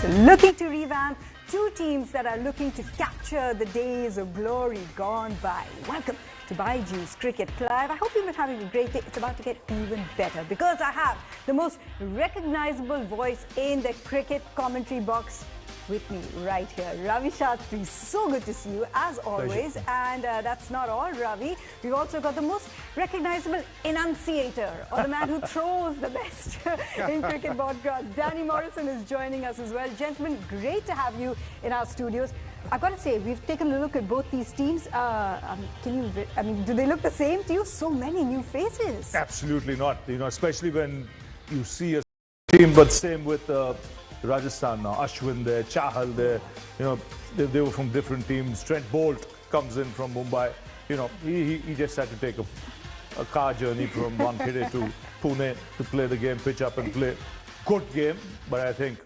looking to revamp, two teams that are looking to capture the days of glory gone by. Welcome to Byju's Cricket Live. I hope you've been having a great day. It's about to get even better because I have the most recognizable voice in the cricket commentary box with me right here. Ravi Shastri, so good to see you as always. Pleasure. And that's not all, Ravi. We've also got the most recognizable enunciator, or the man who throws the best in cricket broadcast. Danny Morrison is joining us as well. Gentlemen, great to have you in our studios. I've got to say, we've taken a look at both these teams. Do they look the same to you? So many new faces. Absolutely not. Especially when you see a team, but same with Rajasthan now. Ashwin there, Chahal there. They were from different teams. Trent Bolt comes in from Mumbai. He just had to take a car journey from Wankhede to Pune to play the game, pitch up and play. Good game, but I think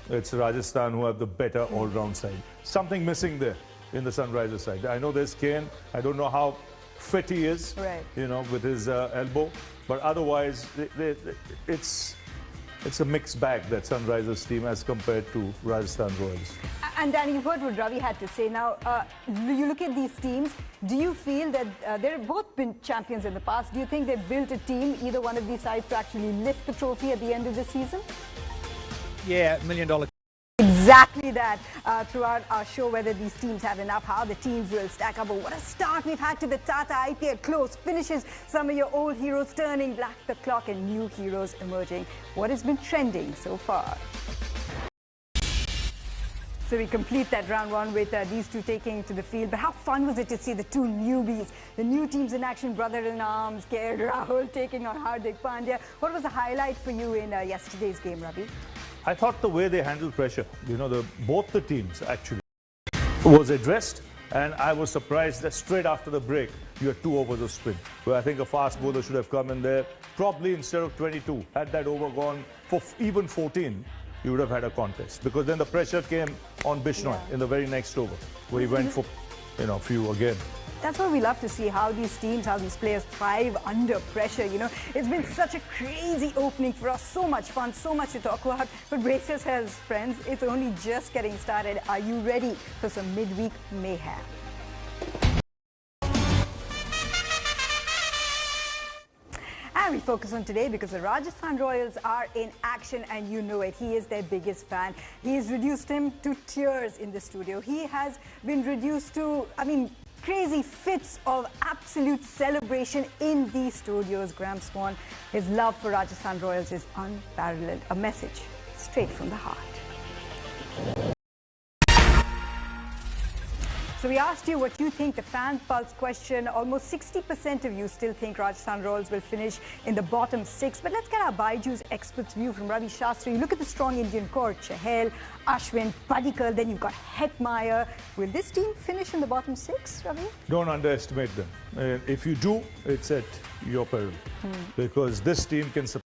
it's Rajasthan who have the better all-round side. Something missing there in the Sunrisers side. I know there's Kane. I don't know how fit he is, right, with his elbow. But otherwise, it's a mixed bag, that Sunrisers team, as compared to Rajasthan Royals. And Danny, you've heard what Ravi had to say. Now, you look at these teams, do you feel that they've both been champions in the past? Do you think they've built a team, either one of these sides, to actually lift the trophy at the end of the season? Yeah, $1 million. Exactly that throughout our show, whether these teams have enough, how the teams will stack up. But what a start we've had to the Tata IPL. Close finishes, some of your old heroes turning back the clock and new heroes emerging. What has been trending so far? So we complete that round one with these two taking to the field. But how fun was it to see the two newbies, the new teams in action, brother-in-arms, KL Rahul taking on Hardik Pandya. What was the highlight for you in yesterday's game, Ravi? I thought the way they handled pressure, both the teams actually was addressed, and I was surprised that straight after the break you had 2 overs of spin, where I think a fast bowler should have come in there, probably instead of 22. Had that over gone for even 14, you would have had a contest, because then the pressure came on Bishnoi in the very next over, where he went for few again. That's what we love to see, how these teams, how these players thrive under pressure. It's been such a crazy opening for us. So much fun, so much to talk about. But brace yourselves, friends. It's only just getting started. Are you ready for some midweek mayhem? And we focus on today because the Rajasthan Royals are in action, and you know it. He is their biggest fan. He has reduced him to tears in the studio. He has been reduced to, crazy fits of absolute celebration in these studios. Graham Swan, his love for Rajasthan Royals is unparalleled. A message straight from the heart. So we asked you what you think, the fan pulse question. Almost 60% of you still think Rajasthan Royals will finish in the bottom 6. But let's get our Byju's expert's view from Ravi Shastri. You look at the strong Indian core, Chahal, Ashwin, Padikkal, then you've got Hetmeyer. Will this team finish in the bottom 6, Ravi? Don't underestimate them. If you do, it's at your peril. Because this team can support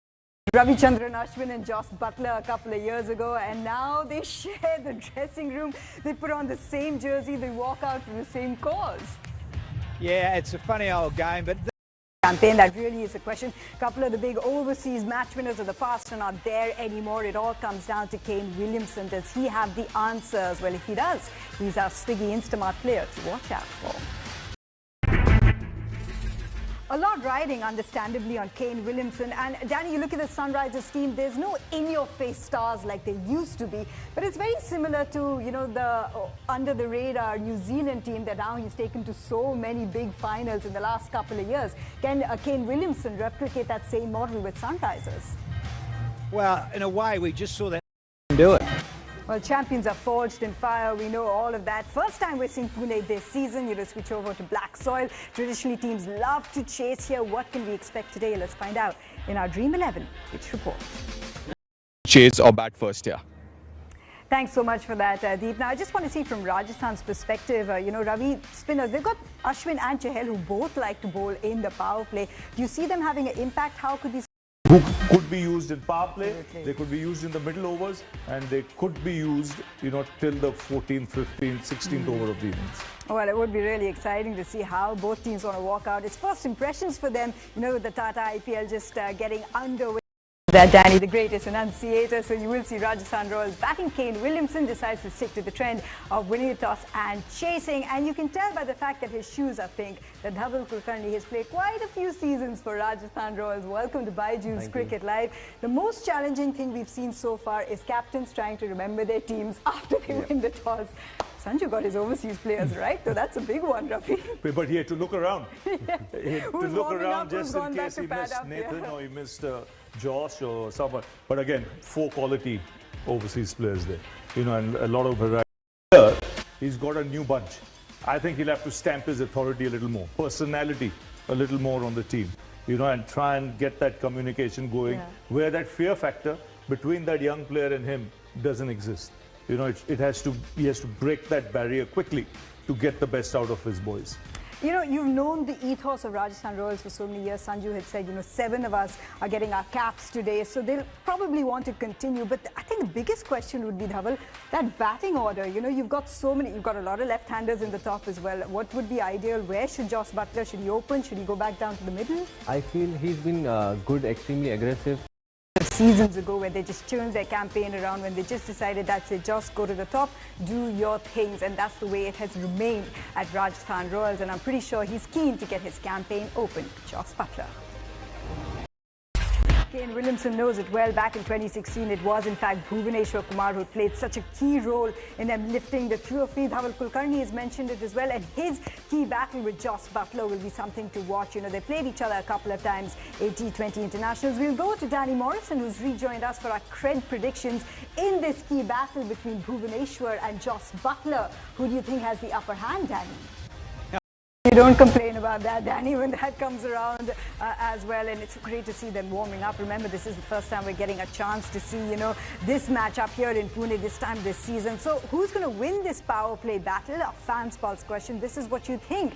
Ravichandran Ashwin and Joss Butler a couple of years ago, and now they share the dressing room. They put on the same jersey, they walk out for the same cause. Yeah, it's a funny old game, but Campaign, that really is a question. A couple of the big overseas match winners of the past are not there anymore. It all comes down to Kane Williamson. Does he have the answers? Well, if he does, he's our Swiggy Instamart player to watch out for. A lot riding, understandably, on Kane Williamson. And Danny, you look at the Sunrisers team, there's no in-your-face stars like there used to be. But it's very similar to, the under-the-radar New Zealand team that now he's taken to so many big finals in the last couple of years. Can Kane Williamson replicate that same model with Sunrisers? well, in a way, we just saw that do it. Well, champions are forged in fire. We know all of that. First time we're seeing Pune this season. Switch over to black soil. Traditionally, teams love to chase here. What can we expect today? Let's find out in our Dream 11 pitch report. Chase or bat first, yeah. Thanks so much for that, Deep. Now, I just want to see from Rajasthan's perspective, Ravi, spinners, they've got Ashwin and Chahal who both like to bowl in the power play. Do you see them having an impact? How could these who could be used in power play, they could be used in the middle overs, and they could be used, till the 14th, 15th, 16th over of the innings. Well, it would be really exciting to see how both teams want to walk out. It's first impressions for them, with the Tata IPL just getting underway. That Danny, the greatest enunciator, so you will see Rajasthan Royals batting. Kane Williamson decides to stick to the trend of winning the toss and chasing, and you can tell by the fact that his shoes are pink that Dhaval Kulkarni has played quite a few seasons for Rajasthan Royals. Welcome to Byju's Cricket Live. The most challenging thing we've seen so far is captains trying to remember their teams after they win the toss. Sanju got his overseas players right, so that's a big one, Rafi. But he had to look around. Yeah. He had to look around just in case he missed Nathan or he missed Josh or someone. But again, 4 quality overseas players there. And a lot of variety. He's got a new bunch. I think he'll have to stamp his authority a little more, personality a little more on the team. And try and get that communication going where that fear factor between that young player and him doesn't exist. He has to break that barrier quickly to get the best out of his boys. You've known the ethos of Rajasthan Royals for so many years. Sanju had said, 7 of us are getting our caps today, so they'll probably want to continue. But I think the biggest question would be, Dhaval, that batting order. You've got a lot of left-handers in the top as well. What would be ideal? Where should Joss Buttler, should he open? Should he go back down to the middle? I feel he's been good, extremely aggressive. Seasons ago where they just turned their campaign around, when they just decided that's it, just go to the top, do your things, and that's the way it has remained at Rajasthan Royals, and I'm pretty sure he's keen to get his campaign open. Joss Buttler. Kane Williamson knows it well. Back in 2016, it was in fact Bhuvaneshwar Kumar who played such a key role in them lifting the trophy. Dhaval Kulkarni has mentioned it as well, and his key battle with Joss Buttler will be something to watch. They played each other a couple of times at T20 internationals. We'll go to Danny Morrison, who's rejoined us for our cred predictions in this key battle between Bhuvaneshwar and Joss Buttler. Who do you think has the upper hand, Danny? You don't complain about that, Danny, when that comes around as well, and it's great to see them warming up. Remember, this is the first time we're getting a chance to see, this match up here in Pune this time this season. So who's going to win this power play battle? A fans' pulse question. This is what you think.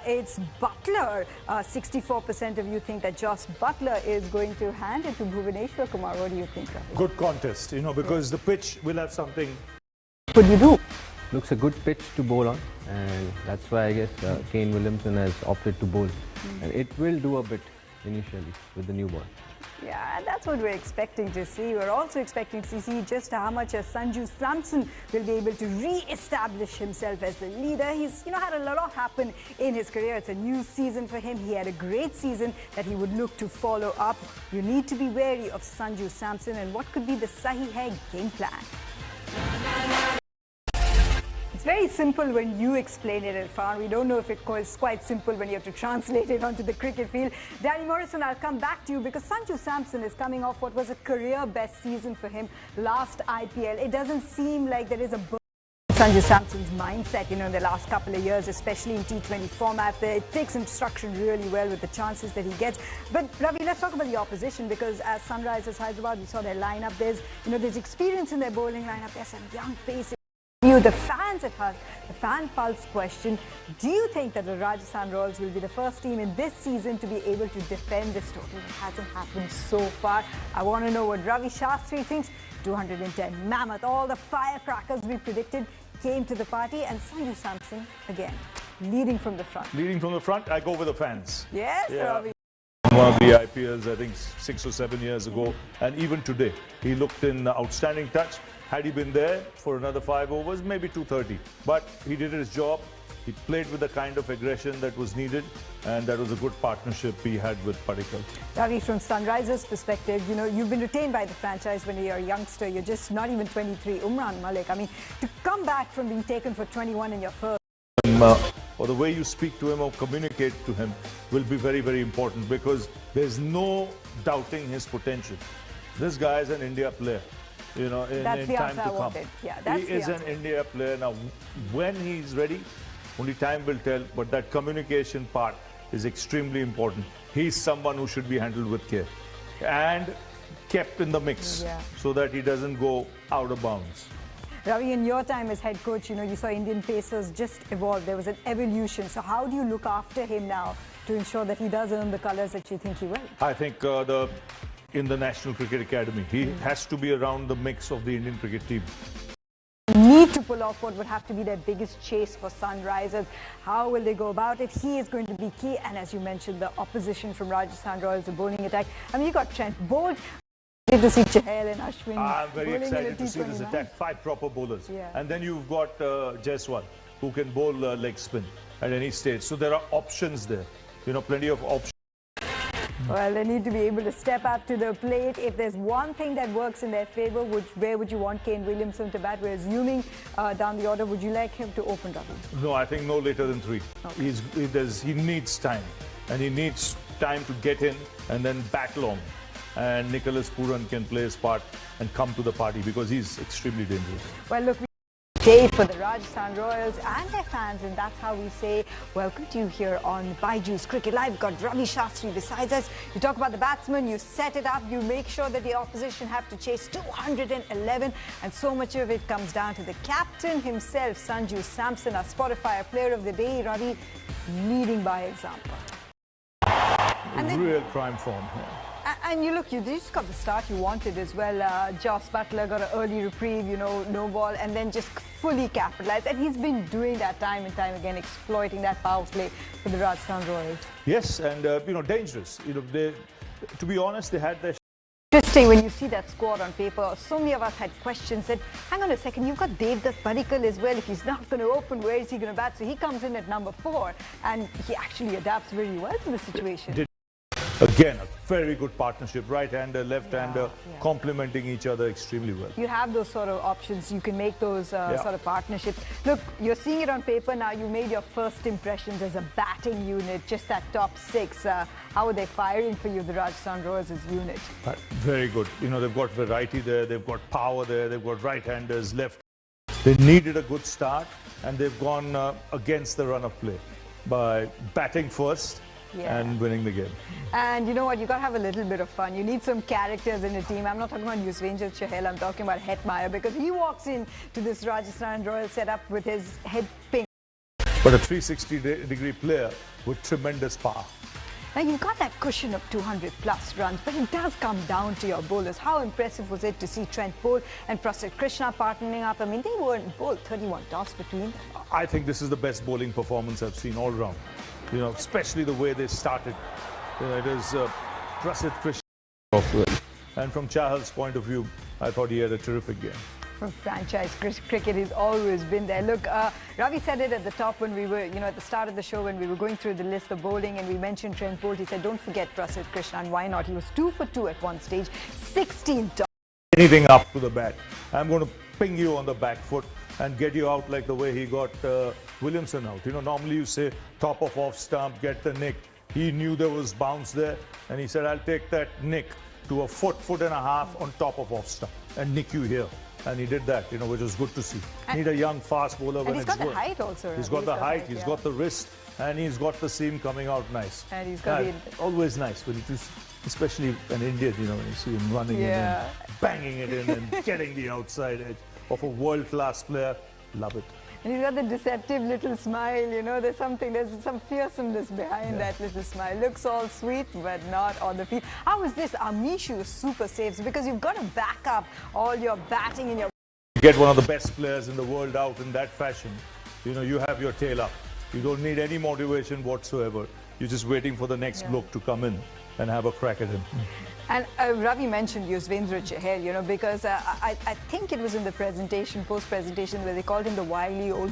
It's Buttler. 64% of you think that Joss Buttler is going to hand it to Bhuvaneshwar Kumar. What do you think, Ravi? Good contest, because the pitch will have something. What do you do? Looks a good pitch to bowl on, and that's why I guess Kane Williamson has opted to bowl. And it will do a bit initially with the new ball. Yeah, that's what we're expecting to see. We're also expecting to see just how much Sanju Samson will be able to re-establish himself as the leader. He's, had a lot happen in his career. It's a new season for him. He had a great season that he would look to follow up. You need to be wary of Sanju Samson and what could be the Sahi Hai game plan. It's very simple when you explain it, Irfan. We don't know if it's quite simple when you have to translate it onto the cricket field. Danny Morrison, I'll come back to you because Sanju Samson is coming off what was a career-best season for him last IPL. It doesn't seem like there is a burn in Sanju Samson's mindset, in the last couple of years, especially in T20 format. It takes instruction really well with the chances that he gets. But Ravi, let's talk about the opposition because as Sunrisers Hyderabad, we saw their lineup. There's experience in their bowling lineup. There's some young pace. The fans at heart, the fan pulse question. Do you think that the Rajasthan Royals will be the first team in this season to be able to defend this total? It hasn't happened so far. I want to know what Ravi Shastri thinks. 210 mammoth, all the firecrackers we predicted came to the party, and Sanju Samson again leading from the front. Leading from the front, I go with the fans. Yes, yeah. Ravi. One of the IPLs, I think 6 or 7 years ago, and even today, he looked in outstanding touch. Had he been there for another 5 overs, maybe 230. But he did his job. He played with the kind of aggression that was needed, and that was a good partnership he had with Padikkal. Ravi, from Sunrisers' perspective, you've been retained by the franchise when you're a youngster. You're just not even 23. Umran Malik, to come back from being taken for 21 in your first... or the way you speak to him or communicate to him will be very, very important because there's no doubting his potential. This guy is an India player. In that's the time answer to I come. wanted. Yeah, that's he is an India player. Now, when he's ready, only time will tell, but that communication part is extremely important. He's someone who should be handled with care and kept in the mix so that he doesn't go out of bounds. Ravi, in your time as head coach, you saw Indian Pacers just evolve. There was an evolution. So how do you look after him now to ensure that he does earn the colours that you think he will? I think in the National Cricket Academy, he has to be around the mix of the Indian cricket team. Need to pull off what would have to be their biggest chase for Sunrisers. How will they go about it? He is going to be key. And as you mentioned, the opposition from Rajasthan Royals, the bowling attack. You got Trent Bolt. Great to see Chahal and Ashwin. I'm very bowling in a excited to see T20 this match. attack. 5 proper bowlers. Yeah. And then you've got Jaiswal, who can bowl leg spin at any stage. So there are options there. You know, plenty of options. Well, they need to be able to step up to the plate. If there's one thing that works in their favour, where would you want Kane Williamson to bat? We're assuming down the order. Would you like him to open, Ravi? No, I think no later than 3. Okay. He needs time. And he needs time to get in and then bat long. And Nicholas Puran can play his part and come to the party because he's extremely dangerous. Well, look, day for the Rajasthan Royals and their fans, and that's how we say welcome to you here on Byju's Cricket Live. We've got Ravi Shastri besides us. You talk about the batsman, you set it up, you make sure that the opposition have to chase 211, and so much of it comes down to the captain himself, Sanju Samson, our Spotify Player of the Day. Ravi leading by example. And then, Real prime form here. and you look, you just got the start you wanted as well. Joss Butler got an early reprieve, you know, no ball, and then just fully capitalized. And he's been doing that time and time again, exploiting that power play for the Rajasthan Royals. Yes, and you know, dangerous. You know, to be honest, they had their. Interesting when you see that squad on paper. So many of us had questions that, hang on a second, you've got Devdutt Padikkal as well. If he's not going to open, where is he going to bat? So he comes in at number 4, and he actually adapts very well to the situation. Again, a very good partnership, right-hander, left-hander, complementing each other extremely well. You have those sort of options. You can make those sort of partnerships. Look, you're seeing it on paper now. You made your first impressions as a batting unit, just that top 6. How are they firing for you, the Rajasthan Royals as unit? Very good. You know, they've got variety there, they've got power there, they've got right-handers, left. They needed a good start, and they've gone against the run of play by batting first. Yeah. And winning the game. And you know what? You got to have a little bit of fun. You need some characters in a team. I'm not talking about Yuzvendra Chahal. I'm talking about Hetmeyer, because he walks in to this Rajasthan Royal setup with his head pink. But a 360-degree player with tremendous power. Now, you've got that cushion of 200 plus runs, but it does come down to your bowlers. How impressive was it to see Trent Bolt and Prasidh Krishna partnering up? I mean, they weren't both 31 toss between them. I think this is the best bowling performance I've seen all round. You know, especially the way they started. You know, it is Prasidh Krishna. And from Chahal's point of view, I thought he had a terrific game. From franchise cricket, he's always been there. Look, Ravi said it at the top when we were, you know, at the start of the show when we were going through the list of bowling, and we mentioned Trent Bolt. He said, don't forget Prasidh Krishna, and why not? He was 2 for 2 at one stage, 16 toss. Anything up to the bat. I'm going to ping you on the back foot and get you out like the way he got Williamson out. You know, normally you say top of off stump, get the nick. He knew there was bounce there, and he said, I'll take that nick to a foot and a half on top of off stump and nick you here. And he did that, you know, which was good to see. Need a young fast bowler when it's good. And he's got the height also. He's got the height, he's got the wrist, and he's got the seam coming out nice. And he's got always nice when it is, especially an Indian, you know, when you see him running in and banging it in and getting the outside edge of a world-class player. Love it. And he's got the deceptive little smile, you know, there's some fearsomeness behind that little smile. Looks all sweet, but not on the field. How is this Amishu super saves? Because you've got to back up all your batting in your... Get one of the best players in the world out in that fashion. You know, you have your tail up. You don't need any motivation whatsoever. You're just waiting for the next bloke to come in and have a crack at him. And Ravi mentioned Yuzvendra Chahal, you know, because I think it was in the presentation, post-presentation, where they called him the wily old...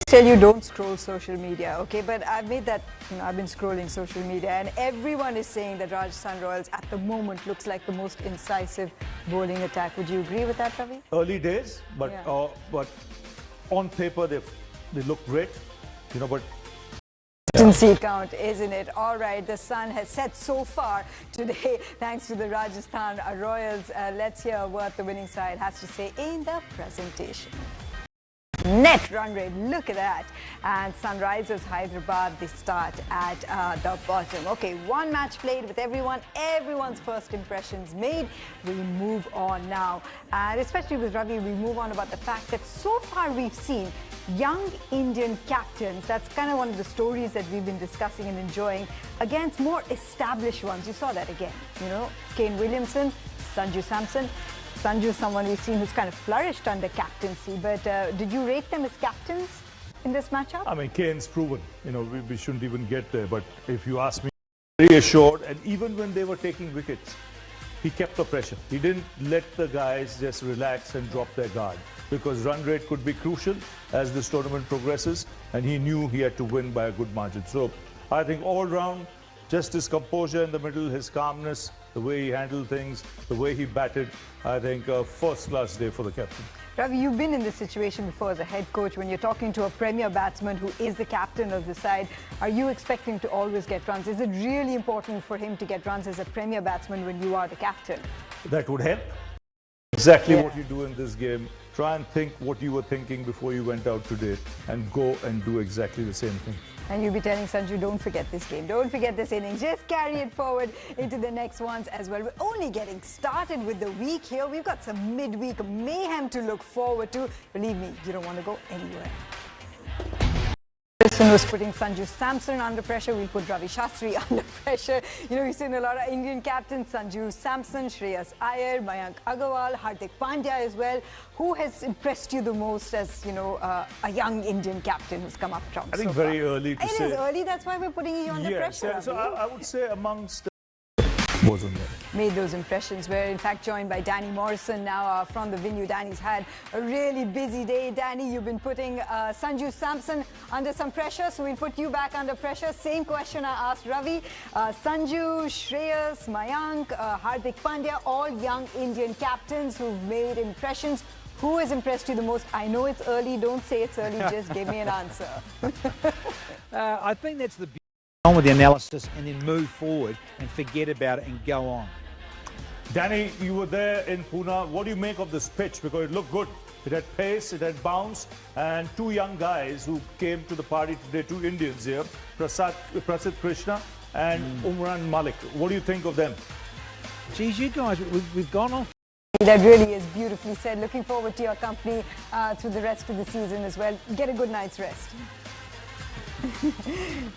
Tell you don't scroll social media, okay? But I've made that, you know, I've been scrolling social media, and everyone is saying that Rajasthan Royals at the moment looks like the most incisive bowling attack. Would you agree with that, Ravi? Early days, but on paper they look great, you know, but... Consistency count, isn't it? All right, the sun has set so far today thanks to the Rajasthan Royals. Let's hear what the winning side has to say in the presentation. Net run rate, look at that. And Sunrisers Hyderabad, they start at the bottom. Okay, one match played with everyone, everyone's first impressions made. We move on now. And especially with Ravi, we move on about the fact that so far we've seen young Indian captains. That's kind of one of the stories that we've been discussing and enjoying against more established ones. You saw that again, you know, Kane Williamson, Sanju Samson. Sanju is someone we've seen who's kind of flourished under captaincy, but did you rate them as captains in this matchup? I mean, Kane's proven, you know, we shouldn't even get there, but if you ask me, very assured, and even when they were taking wickets, he kept the pressure. He didn't let the guys just relax and drop their guard, because run rate could be crucial as this tournament progresses, and he knew he had to win by a good margin. So I think all round, just his composure in the middle, his calmness, the way he handled things, the way he batted, I think a first-class day for the captain. Ravi, you've been in this situation before as a head coach. When you're talking to a premier batsman who is the captain of the side, are you expecting to always get runs? Is it really important for him to get runs as a premier batsman when you are the captain? That would help. Exactly what you do in this game. Try and think what you were thinking before you went out today and go and do exactly the same thing. And you'll be telling Sanju, don't forget this game, don't forget this innings, just carry it forward into the next ones as well. We're only getting started with the week here. We've got some midweek mayhem to look forward to. Believe me, you don't want to go anywhere. This one was putting Sanju Samson under pressure. We'll put Ravi Shastri under pressure. You know, we've seen a lot of Indian captains, Sanju Samson, Shreyas Iyer, Mayank Agarwal, Hardik Pandya as well. Who has impressed you the most as, you know, a young Indian captain who's come up strong? I think very early to say. It is early, that's why we're putting you under pressure. Yeah, so I would say amongst wasn't there. Made those impressions. We're in fact joined by Danny Morrison now from the venue. Danny's had a really busy day. Danny, you've been putting Sanju Samson under some pressure, so we'll put you back under pressure. Same question I asked Ravi. Sanju, Shreyas, Mayank, Hardik Pandya, all young Indian captains who've made impressions. Who has impressed you the most? I know it's early. Don't say it's early. Just give me an answer. I think that's the beauty on with the analysis, and then move forward and forget about it and go on. Danny, you were there in Pune. What do you make of this pitch? Because it looked good. It had pace, it had bounce, and two young guys who came to the party today, two Indians here, Prasidh Krishna and Umran Malik. What do you think of them? Geez, you guys, we've gone off. That really is beautifully said. Looking forward to your company through the rest of the season as well. Get a good night's rest.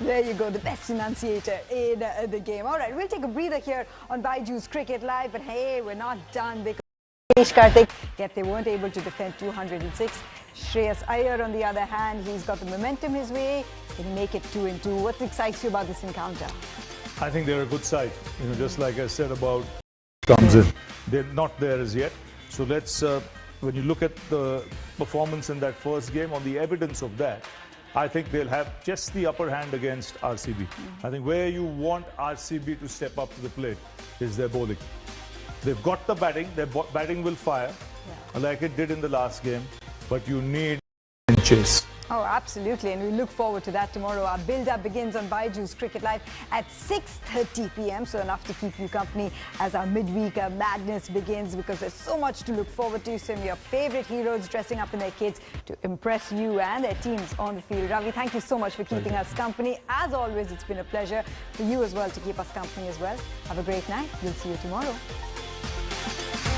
There you go, the best enunciator in the game. All right, we'll take a breather here on Baiju's Cricket Live, but hey, we're not done because Karthik, yet they weren't able to defend 206. Shreyas Iyer, on the other hand, he's got the momentum his way. Can he make it 2-2? What excites you about this encounter? I think they're a good side. You know, just like I said about comes in, they're not there as yet. So let's, when you look at the performance in that first game, on the evidence of that, I think they'll have just the upper hand against RCB. I think where you want RCB to step up to the plate is their bowling. They've got the batting, their batting will fire, like it did in the last game, but you need chase. Oh, absolutely, and we look forward to that tomorrow. Our build-up begins on Baiju's Cricket Live at 6:30 p.m, so enough to keep you company as our midweek madness begins, because there's so much to look forward to. Some of your favorite heroes dressing up in their kits to impress you and their teams on the field. Ravi, thank you so much for keeping us company. As always, it's been a pleasure for you as well to keep us company as well. Have a great night. We'll see you tomorrow.